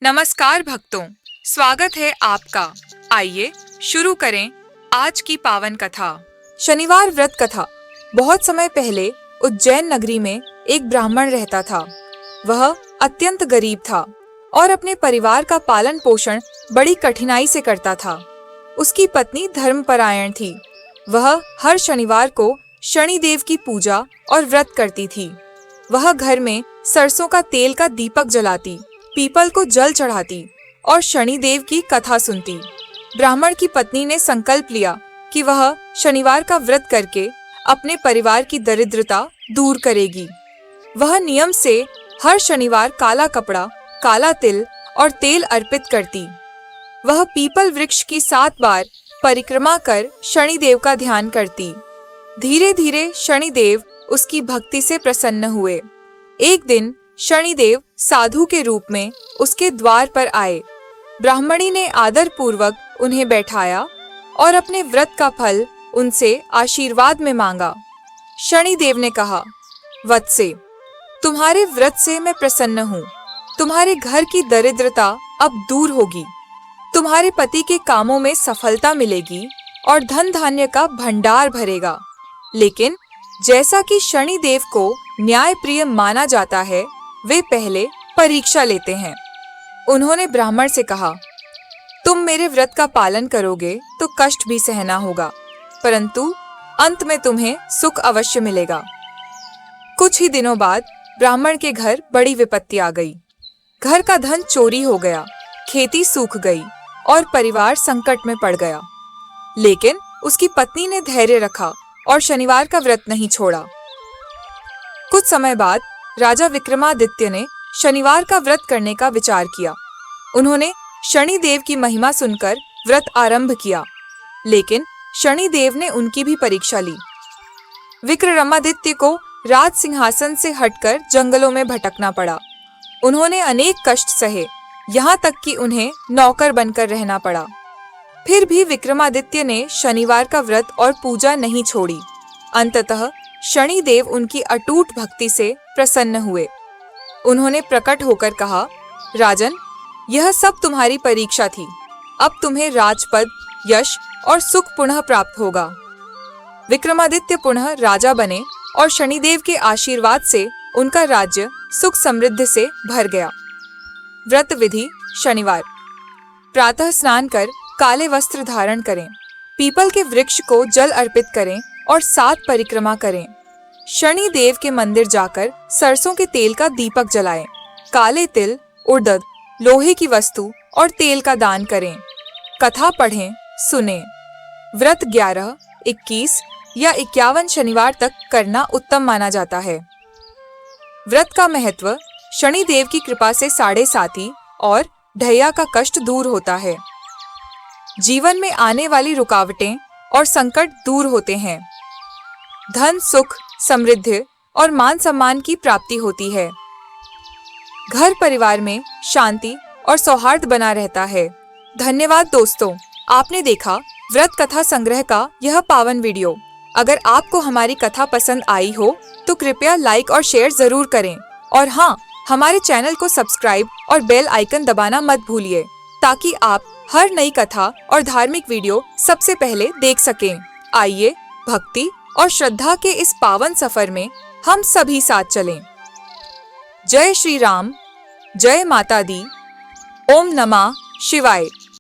नमस्कार भक्तों, स्वागत है आपका। आइए शुरू करें आज की पावन कथा। शनिवार व्रत कथा। बहुत समय पहले उज्जैन नगरी में एक ब्राह्मण रहता था। वह अत्यंत गरीब था और अपने परिवार का पालन पोषण बड़ी कठिनाई से करता था। उसकी पत्नी धर्मपरायण थी। वह हर शनिवार को शनिदेव की पूजा और व्रत करती थी। वह घर में सरसों का तेल का दीपक जलाती, पीपल को जल चढ़ाती और शनिदेव की कथा सुनती। ब्राह्मण की पत्नी ने संकल्प लिया कि वह शनिवार का व्रत करके अपने परिवार की दरिद्रता दूर करेगी। वह नियम से हर शनिवार काला कपड़ा, काला तिल और तेल अर्पित करती। वह पीपल वृक्ष की 7 बार परिक्रमा कर शनिदेव का ध्यान करती। धीरे धीरे शनिदेव उसकी भक्ति से प्रसन्न हुए। एक दिन शनिदेव साधु के रूप में उसके द्वार पर आए। ब्राह्मणी ने आदर पूर्वक उन्हें बैठाया और अपने व्रत का फल उनसे आशीर्वाद में मांगा। शनिदेव ने कहा, वत्से, तुम्हारे व्रत से मैं प्रसन्न हूँ। तुम्हारे घर की दरिद्रता अब दूर होगी। तुम्हारे पति के कामों में सफलता मिलेगी और धन धान्य का भंडार भरेगा। लेकिन जैसा कि शनिदेव को न्याय प्रिय माना जाता है, वे पहले परीक्षा लेते हैं। उन्होंने ब्राह्मण से कहा, तुम मेरे व्रत का पालन करोगे तो कष्ट भी सहना होगा, परंतु अंत में तुम्हें सुख अवश्य मिलेगा। कुछ ही दिनों बाद ब्राह्मण के घर बड़ी विपत्ति आ गई। घर का धन चोरी हो गया, खेती सूख गई और परिवार संकट में पड़ गया। लेकिन उसकी पत्नी ने धैर्य रखा और शनिवार का व्रत नहीं छोड़ा। कुछ समय बाद राजा विक्रमादित्य ने शनिवार का व्रत करने का विचार किया। उन्होंने शनिदेव की महिमा सुनकर व्रत आरंभ किया, लेकिन शनिदेव ने उनकी भी परीक्षा ली। विक्रमादित्य को राज सिंहासन से हटकर जंगलों में भटकना पड़ा। उन्होंने अनेक कष्ट सहे, यहाँ तक कि उन्हें नौकर बनकर रहना पड़ा। फिर भी विक्रमादित्य ने शनिवार का व्रत और पूजा नहीं छोड़ी। अंततः शनिदेव उनकी अटूट भक्ति से प्रसन्न हुए। उन्होंने प्रकट होकर कहा, राजन, यह सब तुम्हारी परीक्षा थी। अब तुम्हें राजपद, यश और सुख पुनः प्राप्त होगा। विक्रमादित्य पुनः राजा बने और शनिदेव के आशीर्वाद से उनका राज्य सुख समृद्धि से भर गया। व्रत विधि। शनिवार प्रातः स्नान कर काले वस्त्र धारण करें, पीपल के वृक्ष को जल अर्पित करें और 7 परिक्रमा करें। शनि देव के मंदिर जाकर सरसों के तेल का दीपक जलाएं। काले तिल, उड़द, लोहे की वस्तु और तेल का दान करें। कथा पढ़ें, सुनें। व्रत 11, 21 या 51 शनिवार तक करना उत्तम माना जाता है। व्रत का महत्व। शनि देव की कृपा से साढ़े साती और ढैया का कष्ट दूर होता है। जीवन में आने वाली रुकावटें और संकट दूर होते हैं। धन, सुख, समृद्धि और मान सम्मान की प्राप्ति होती है। घर परिवार में शांति और सौहार्द बना रहता है। धन्यवाद दोस्तों, आपने देखा व्रत कथा संग्रह का यह पावन वीडियो। अगर आपको हमारी कथा पसंद आई हो तो कृपया लाइक और शेयर जरूर करें। और हाँ, हमारे चैनल को सब्सक्राइब और बेल आइकन दबाना मत भूलिए, ताकि आप हर नई कथा और धार्मिक वीडियो सबसे पहले देख सकें। आइए भक्ति और श्रद्धा के इस पावन सफर में हम सभी साथ चलें। जय श्री राम, जय माता दी। ओम नमः शिवाय।